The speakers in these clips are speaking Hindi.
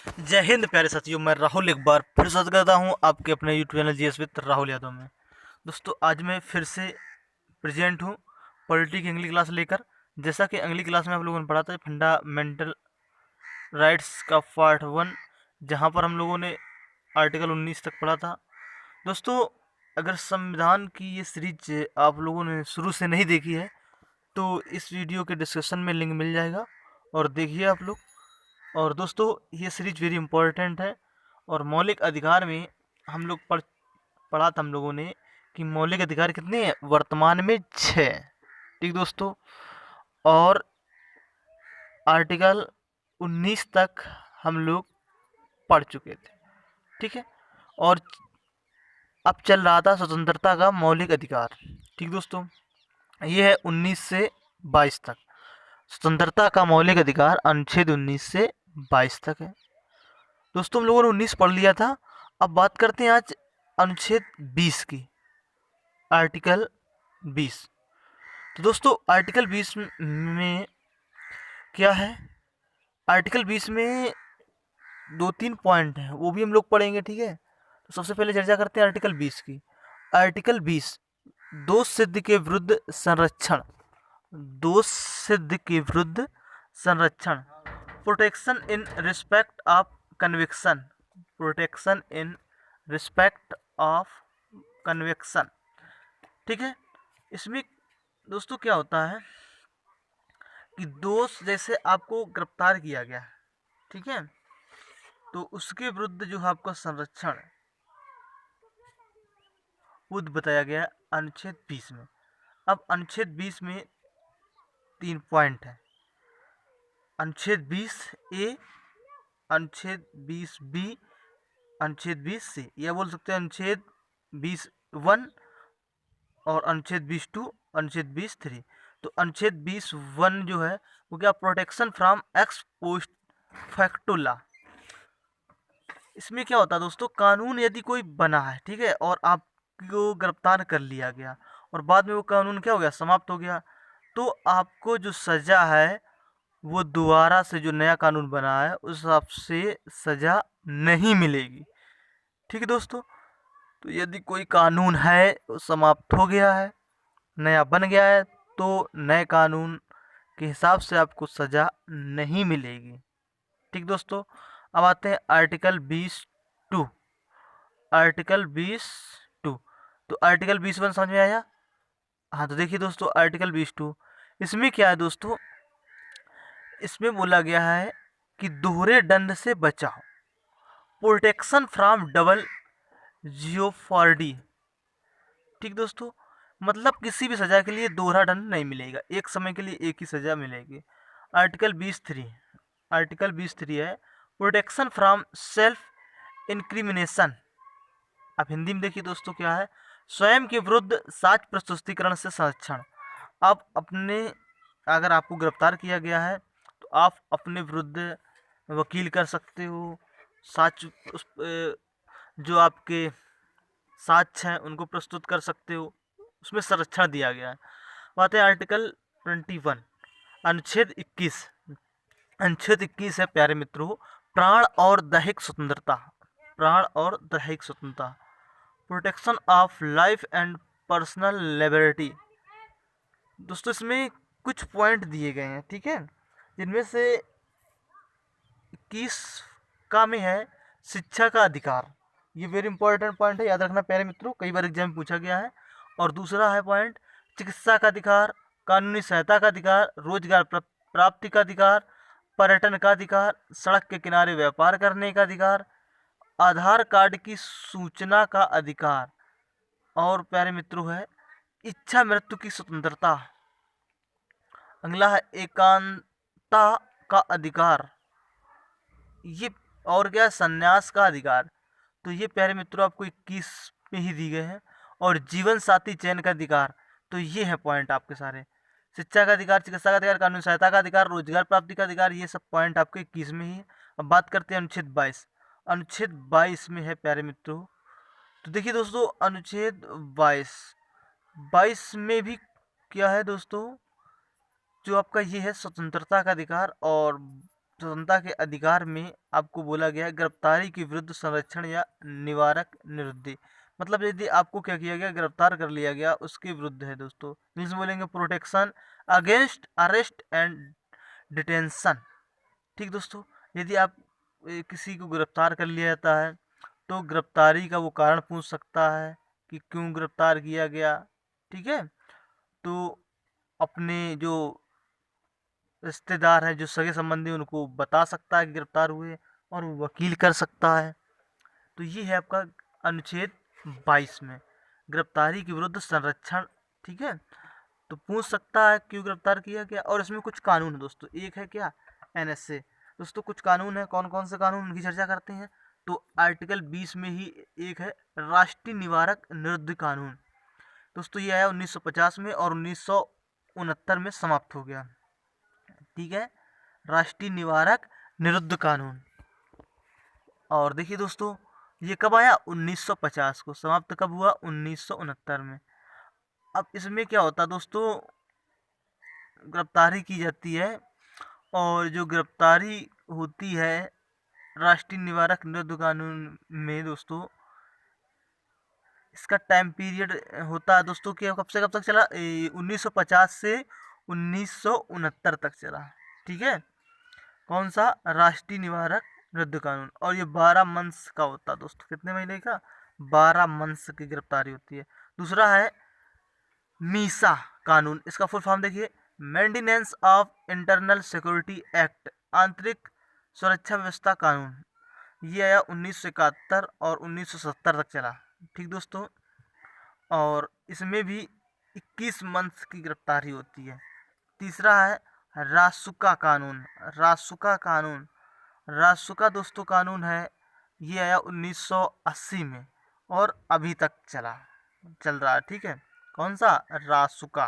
जय हिंद प्यारे साथियों। मैं राहुल एक बार फिर स्वागत करता हूं आपके अपने YouTube channel GS with Rahul Yadav में। दोस्तों आज मैं फिर से प्रेजेंट हूं पॉलिटी की अगली क्लास लेकर। जैसा कि अगली क्लास में आप लोगों ने पढ़ा था फंडामेंटल राइट्स का पार्ट 1, जहां पर हम लोगों ने आर्टिकल 19 तक पढ़ा था। दोस्तों अगर संविधान की ये सीरीज आप लोगों ने शुरू से नहीं देखी है तो इस वीडियो के डिस्क्रिप्शन में लिंक मिल जाएगा और देखिए आप लोग। और दोस्तों ये सीरीज वेरी इंपॉर्टेंट है। और मौलिक अधिकार में हम लोग पढ़ा था हम लोगों ने कि मौलिक अधिकार कितने हैं वर्तमान में 6। ठीक दोस्तों, और आर्टिकल 19 तक हम लोग पढ़ चुके थे। ठीक है, और अब चल रहा था स्वतंत्रता का मौलिक अधिकार। ठीक दोस्तों, ये है 19 से 22 तक। स्वतंत्रता का मौलिक अधिकार अनुच्छेद 19 से 22 तक है। दोस्तों हम लोगों ने 19 पढ़ लिया था। अब बात करते हैं आज अनुच्छेद 20 की, आर्टिकल 20। तो दोस्तों आर्टिकल 20 में क्या है? आर्टिकल 20 में 2-3 पॉइंट हैं, वो भी हम लोग पढ़ेंगे। ठीक है, तो सबसे पहले चर्चा करते हैं आर्टिकल 20 की। आर्टिकल 20 दोष सिद्ध के विरुद्ध संरक्षण। दोष सिद्ध के विरुद्ध संरक्षण, protection in respect of conviction. Protection in respect of conviction. ठीक है, इसमें दोस्तों क्या होता है कि दोष जैसे आपको गिरफ्तार किया गया है, ठीक है, तो उसके विरुद्ध जो है आपका संरक्षण वो बताया गया अनुच्छेद 20 में। अब अनुच्छेद 20 में 3 पॉइंट है। अनुच्छेद 20 ए, अनुच्छेद 20 बी, अनुच्छेद 20 सी, या बोल सकते हैं अनुच्छेद 20(1) और अनुच्छेद 20(2), अनुच्छेद 20(3). तो अनुच्छेद 20(1) जो है वो क्या, protection from x post facto law. इसमें क्या होता है दोस्तों, कानून यदि कोई बना है, ठीक है, और आपको गिरफ्तार कर लिया गया और बाद में वो कानून क्या हो गया, समाप्त हो गया, तो आपको जो सज़ा है वो दोबारा से जो नया कानून बना है उस हिसाब से सज़ा नहीं मिलेगी। ठीक है दोस्तों, तो यदि कोई कानून है वो समाप्त हो गया है, नया बन गया है, तो नए कानून के हिसाब से आपको सज़ा नहीं मिलेगी। ठीक दोस्तों, अब आते हैं आर्टिकल 20(2). आर्टिकल 20(2), तो आर्टिकल 21 समझ में आया? हाँ, तो देखिए दोस्तों आर्टिकल 20(2) इसमें क्या है दोस्तों, इसमें बोला गया है कि दोहरे दंड से बचाओ, प्रोटेक्शन फ्रॉम डबल जियोफॉर्डी। ठीक दोस्तों, मतलब किसी भी सज़ा के लिए दोहरा दंड नहीं मिलेगा, एक समय के लिए एक ही सज़ा मिलेगी। आर्टिकल 20(3), आर्टिकल 20(3 है प्रोटेक्शन फ्रॉम सेल्फ इंक्रिमिनेशन। अब हिंदी में देखिए दोस्तों क्या है, स्वयं के विरुद्ध साक्ष्य प्रस्तुतिकरण से संरक्षण। आप अपने, अगर आपको गिरफ्तार किया गया है तो आप अपने विरुद्ध वकील कर सकते हो, साक्ष्य जो आपके साक्ष्य हैं उनको प्रस्तुत कर सकते हो, उसमें संरक्षण दिया गया है। बात है आर्टिकल 21, अनुच्छेद 21। अनुच्छेद 21 है प्यारे मित्रों, प्राण और दैहिक स्वतंत्रता। प्राण और दैहिक स्वतंत्रता, protection of life and personal liberty. दोस्तों इसमें कुछ पॉइंट दिए गए हैं, ठीक है, जिनमें से 21 का में है शिक्षा का अधिकार। ये वेरी इंपॉर्टेंट पॉइंट है, याद रखना प्यारे मित्रों, कई बार एग्जाम में पूछा गया है। और दूसरा है पॉइंट चिकित्सा का अधिकार, कानूनी सहायता का अधिकार, रोजगार प्राप्ति का अधिकार, पर्यटन का अधिकार, सड़क के किनारे व्यापार करने का अधिकार, आधार कार्ड की सूचना का अधिकार, और प्यारे मित्रों है इच्छा मृत्यु की स्वतंत्रता। अगला है एकांतता का अधिकार, ये और क्या, संन्यास का अधिकार। तो ये प्यारे मित्रों आपको 21 में ही दी गए हैं। और जीवन साथी चयन का अधिकार, तो ये है पॉइंट आपके सारे, शिक्षा का अधिकार, चिकित्सा का अधिकार, कानूनी सहायता का अधिकार, रोजगार प्राप्ति का अधिकार, ये सब पॉइंट आपके 21 में ही है। अब बात करते हैं अनुच्छेद 22। अनुच्छेद 22 में है प्यारे मित्रों, तो देखिए दोस्तों अनुच्छेद 22 में भी क्या है दोस्तों, जो आपका ये है स्वतंत्रता का अधिकार और स्वतंत्रता के अधिकार में आपको बोला गया है गिरफ्तारी के विरुद्ध संरक्षण या निवारक निवृत्ति। मतलब यदि आपको क्या किया गया, गिरफ्तार कर लिया गया, उसके विरुद्ध है दोस्तों। इंग्लिश में बोलेंगे protection against arrest and detention. ठीक दोस्तों, यदि आप किसी को गिरफ्तार कर लिया जाता है तो गिरफ्तारी का वो कारण पूछ सकता है कि क्यों गिरफ्तार किया गया। ठीक है, तो अपने जो रिश्तेदार हैं, जो सगे संबंधी, उनको बता सकता है कि गिरफ्तार हुए, और वो वकील कर सकता है। तो ये है आपका अनुच्छेद 22 में गिरफ्तारी के विरुद्ध संरक्षण। ठीक है, तो पूछ सकता है क्यों गिरफ्तार किया गया। और इसमें कुछ कानून है दोस्तों, एक है क्या, एनएसए। दोस्तों कुछ कानून है, कौन कौन से कानून, उनकी चर्चा करते हैं। तो आर्टिकल 20 में ही एक है राष्ट्रीय निवारक निरुद्ध कानून। दोस्तों ये आया 1950 में और 1969 में समाप्त हो गया। ठीक है, राष्ट्रीय निवारक निरुद्ध कानून। और देखिए दोस्तों, ये कब आया, 1950 को। समाप्त कब हुआ, 1969 में। अब इसमें क्या होता है दोस्तों, गिरफ्तारी की जाती है, और जो गिरफ्तारी होती है राष्ट्रीय निवारक निरुद्ध कानून में दोस्तों, इसका टाइम पीरियड होता है दोस्तों कि कब से कब तक चला, 1950 से 1969 तक चला। ठीक है, कौन सा, राष्ट्रीय निवारक निरुद्ध कानून। और ये 12 मंथ्स का होता है दोस्तों। कितने महीने का, 12 मंथ्स की गिरफ्तारी होती है। दूसरा है मीसा कानून। इसका फुल फॉर्म देखिए, maintenance of internal security act, आंतरिक सुरक्षा व्यवस्था कानून। ये आया 1971 और 1970 तक चला। ठीक दोस्तों, और इसमें भी 21 मंथ की गिरफ्तारी होती है। तीसरा है रासुका कानून। रासुका कानून, रासुका दोस्तों कानून है, ये आया 1980 में और अभी तक चल रहा है। ठीक है, कौन सा, रासुका।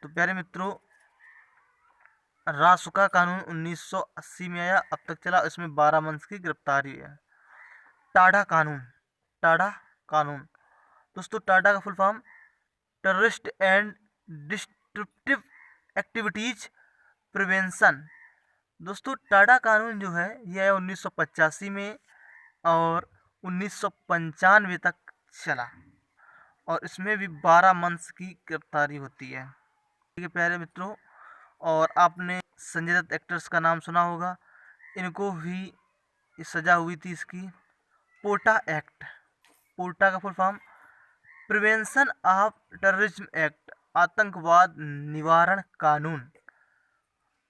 तो प्यारे मित्रों, रासुका कानून 1980 में आया, अब तक चला, इसमें 12 मंथ की गिरफ्तारी है। टाडा कानून, टाडा कानून दोस्तों, टाडा का full form terrorist and disruptive activities prevention. दोस्तों टाडा कानून जो है ये है 1985 में और 1995 तक चला, और इसमें भी 12 मंथ्स की गिरफ्तारी होती है। ठीक है प्यारे मित्रों, और आपने संजय दत्त एक्टर्स का नाम सुना होगा, इनको भी सजा हुई थी इसकी, पोटा एक्ट। पोटा का full form prevention of terrorism act, आतंकवाद निवारण कानून।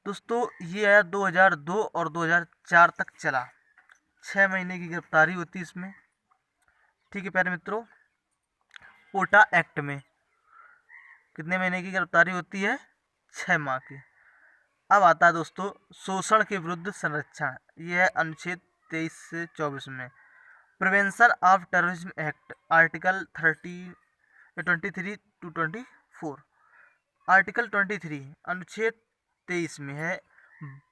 दोस्तों ये आया 2002 और 2004 तक चला, 6 महीने की गिरफ्तारी होती है इसमें। ठीक है प्यारे मित्रों, पोटा एक्ट में कितने महीने की गिरफ्तारी होती है, 6 माह की। अब आता है दोस्तों शोषण के विरुद्ध संरक्षण, यह है अनुच्छेद 23 से 24 में। Prevention of terrorism act, article 23 to 24। Article 23 अनुच्छेद 23 में है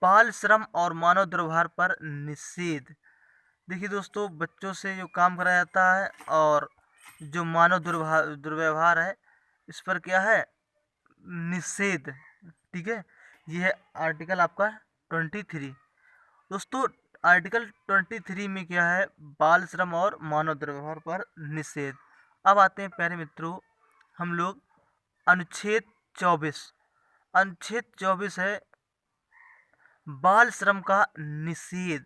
बाल श्रम और मानव दुर्व्यवहार पर निषेध। देखिए दोस्तों, बच्चों से जो काम कराया जाता है और जो मानव दुर्व्यवहार है, इस पर क्या है, निषेध। ठीक है, ये है आर्टिकल आपका 23। दोस्तों आर्टिकल 23 में क्या है, बाल श्रम और मानव दुर्व्यवहार पर निषेध। अब आते हैं प्यारे मित्रों हम लोग अनुच्छेद 24। अनुच्छेद 24 है बाल श्रम का निषेध।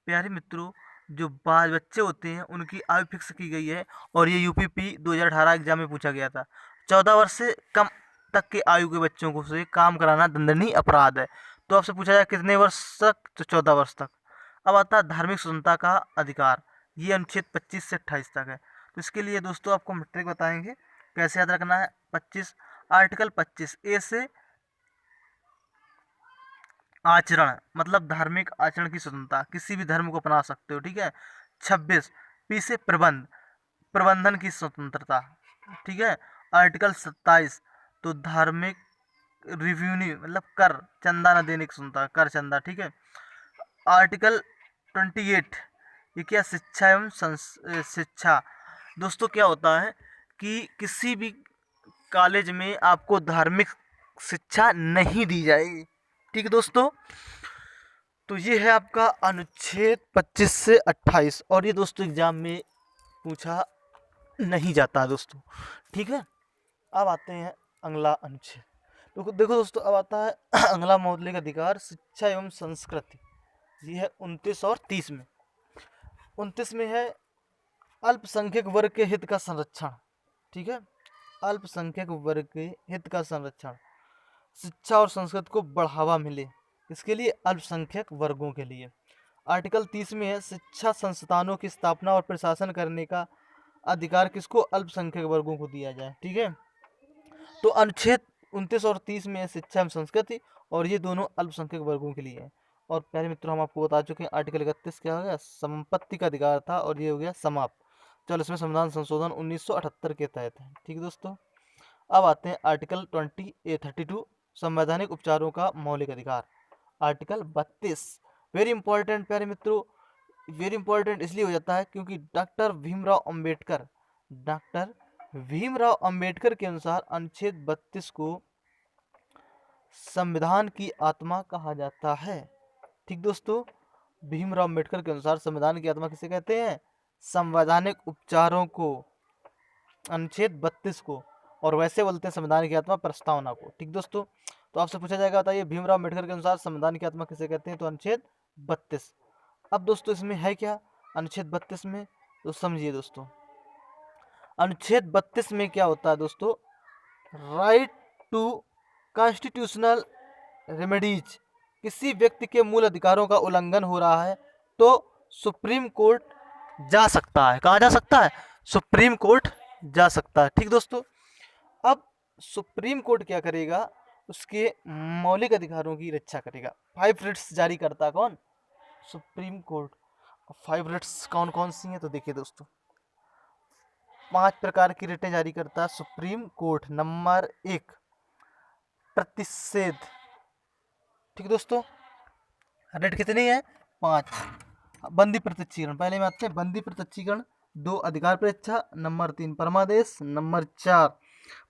प्यारे मित्रों, जो बाल बच्चे होते हैं उनकी आयु फिक्स की गई है, और ये यूपीपी 2018 एग्जाम में पूछा गया था। 14 वर्ष से कम तक के आयु के बच्चों को से काम कराना दंडनीय अपराध है। तो आपसे पूछा जाए कितने वर्ष तक, तो 14 वर्ष तक। अब आता है धार्मिक स्वतंत्रता का अधिकार, ये अनुच्छेद 25 से 28 तक है। तो इसके लिए दोस्तों आपको मैट्रिक बताएंगे कैसे याद रखना है। 25 आर्टिकल 25 ए से आचरण, मतलब धार्मिक आचरण की स्वतंत्रता, किसी भी धर्म को अपना सकते हो। ठीक है। 26 पी से प्रबंधन की स्वतंत्रता। ठीक है। आर्टिकल 27 तो धार्मिक रिव्यूनी, मतलब कर चंदा न देने की स्वतंत्रता, कर चंदा। ठीक है। आर्टिकल 28 ये क्या, शिक्षा एवं शिक्षा। दोस्तों क्या होता है कि किसी भी कॉलेज में आपको धार्मिक शिक्षा नहीं दी जाएगी। ठीक है दोस्तों। तो ये है आपका अनुच्छेद 25 से 28 और ये दोस्तों एग्जाम में पूछा नहीं जाता है दोस्तों। ठीक है, अब आते हैं अगला अनुच्छेद। तो देखो दोस्तों, अब आता है अगला मौलिक अधिकार शिक्षा एवं संस्कृति। ये है 29 और 30 में। 29 में है अल्पसंख्यक वर्ग के हित का संरक्षण। ठीक है, अल्पसंख्यक वर्ग के हित का संरक्षण, शिक्षा और संस्कृति को बढ़ावा मिले, इसके लिए अल्पसंख्यक वर्गों के लिए। आर्टिकल 30 में है शिक्षा संस्थानों की स्थापना और प्रशासन करने का अधिकार किसको, अल्पसंख्यक वर्गों को दिया जाए। ठीक है, तो अनुच्छेद 29 और 30 में है शिक्षा एवं संस्कृति और ये दोनों अल्पसंख्यक वर्गों के लिए है। और प्यारे मित्रों, हम आपको बता चुके हैं आर्टिकल 31 क्या हो गया, संपत्ति का अधिकार था और ये हो गया समाप्त। चलो, इसमें संविधान संशोधन 1978 के तहत है। ठीक है दोस्तों, अब आते हैं आर्टिकल 32 संवैधानिक उपचारों का मौलिक अधिकार। आर्टिकल 32 वेरी इंपॉर्टेंट प्यारे मित्रों, वेरी इंपॉर्टेंट इसलिए हो जाता है क्योंकि डॉक्टर भीमराव अंबेडकर के अनुसार अनुच्छेद 32 को संविधान की आत्मा कहा जाता है। ठीक दोस्तों, भीमराव अंबेडकर के अनुसार संविधान की आत्मा किसे कहते हैं, संवैधानिक उपचारों को, अनुच्छेद 32 को, और वैसे बोलते हैं संविधान की आत्मा प्रस्तावना को। ठीक दोस्तों, तो आपसे पूछा जाएगा बताइए भीमराव अंबेडकर के अनुसार संविधान की आत्मा किसे कहते हैं, तो अनुच्छेद 32। अब दोस्तों इसमें है क्या अनुच्छेद 32 में, तो समझिए दोस्तों, अनुच्छेद 32 में क्या होता है दोस्तों, राइट टू कॉन्स्टिट्यूशनल रेमेडीज, किसी व्यक्ति के मूल अधिकारों का उल्लंघन हो रहा है तो सुप्रीम कोर्ट जा सकता है। कहाँ जा सकता है, सुप्रीम कोर्ट जा सकता है। ठीक दोस्तों, अब सुप्रीम कोर्ट क्या करेगा, उसके मौलिक अधिकारों की रक्षा करेगा। 5 रिट्स जारी करता है कौन, सुप्रीम कोर्ट। 5 रिट्स कौन कौन सी हैं, तो देखिए दोस्तों, 5 प्रकार की रिटें जारी करता है सुप्रीम कोर्ट। नंबर 1 प्रतिषेध। ठीक दोस्तों, रिट कितनी है, 5। बंदी प्रत्यक्षीकरण, पहले में आते हैं बंदी प्रत्यक्षीकरण। 2 अधिकार परीक्षा, नंबर 3 परमादेश, नंबर 4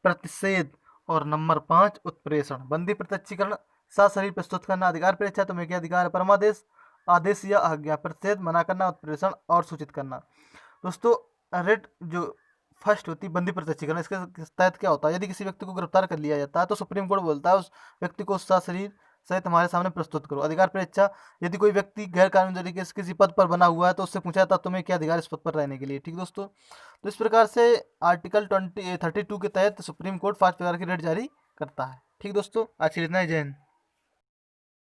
प्रतिषेध और नंबर 5 उत्प्रेषण। बंदी प्रत्यक्षीकरण सशरीर प्रस्तुत करना, अधिकार परीक्षा तुम्हें क्या अधिकार है, परमादेश आदेश या आज्ञा, प्रतिषेध मना करना, उत्प्रेषण और सूचित करना। दोस्तों रिट जो फर्स्ट होती है बंदी प्रत्यक्षीकरण, इसके तहत क्या होता है, यदि किसी व्यक्ति को गिरफ्तार कर लिया जाता है तो सुप्रीम कोर्ट बोलता है उस व्यक्ति को सशरीर सहित हमारे सामने प्रस्तुत करो। अधिकार परीक्षा, यदि कोई व्यक्ति गैर कानूनी तरीके से किसी पद पर बना हुआ है तो उससे पूछा जाता है तुम्हें क्या अधिकार इस पद पर रहने के लिए। ठीक दोस्तों, तो इस प्रकार से आर्टिकल 32 के तहत सुप्रीम कोर्ट 5 प्रकार की रिट जारी करता है। ठीक दोस्तों, आज के लिए इतना ही, जय हिंद।